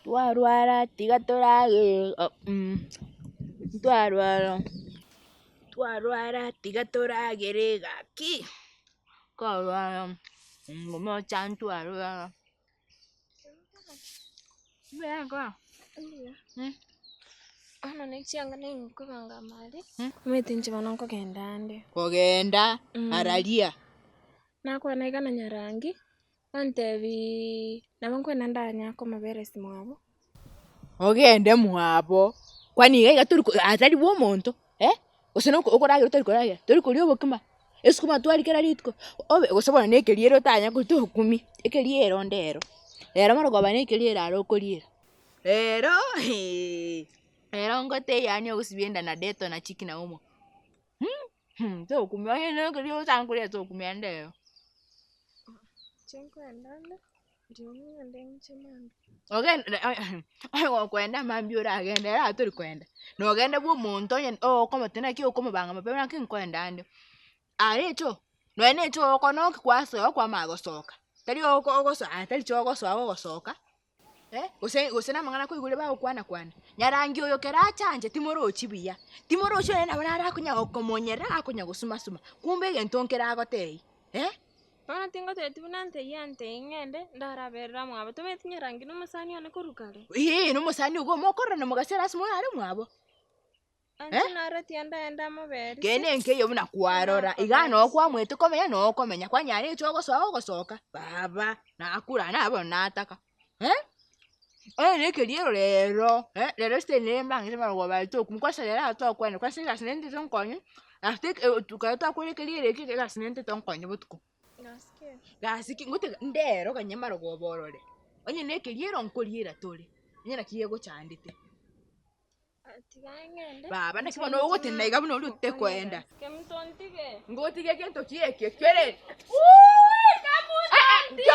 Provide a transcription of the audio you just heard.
Twarwara tiga torage. Twarwara tiga toragere gaki. Korwara. Ngomo chan twarwara. Venga. Ano nechianga nenguko kangamali. Umetinje banonko gendande. Kogenda aralia. Nakwana igana nyarangi. Antebi nabankwena ndanya ko mabere simwabo. Ogende mwabo. Kwani iga turi atari bo muntu, Useno ukoragira turi koragira. Turi kuri obokima. Esukuma twarikera ritko. Obe gusabona nekeriero tanya kutu hukumi. Ekeriero ndero. Era marogo banekeriero arokoriera. Ero ngote yani usibienda na deto na chiki na umo. So kumya yene keriero tangulia so kumya ndero. Chenko endanda. Ndio ndenge chemanda. Ogenda kwenda mambiura agenda era turi kwenda. No genda bwo muntu yen como tena ki como banga mapema ki kwenda ande. Arecho. No enecho kono kwaso kwa magosoka. Tari ogoso atari chogoso agosoka. Usena mangana kuigure ba kwana. Nyarangi oyo kerachanje timoro chibiya. Timoro cho ena barara kunya okomonyera akunya gusuma suma. Kumbe gentonkera agotei. Bana tingo tetu nante yante ngende ndara berra mwabo tumetinye rangi numusani one korukale. Numusani ugo mokoro na mugasera simu ari mwabo. Anje nara tienda enda maberi. Kene nke yo na kwarora igana okwa mwetu komenya no komenya kwa nyari chogo gosoka. Baba na akura na abo nataka. Nekeriero lero. Lero stene mbangi sema ngo ba to kumkwasa lera to kwene kwa singa sinende tonkonyo. After tukaita kwele keriero kike sinende tonkonyo butuko. Gasiki ngote ndero kanyamaro goborore. Onye nekeriero nkoriera tole. Nyina kiyego chandite. Tigangende. Baba nakibona ugote naiga buno lute kwenda. Kemtontige. Ngotige kento kieke kwere. Kamutontige.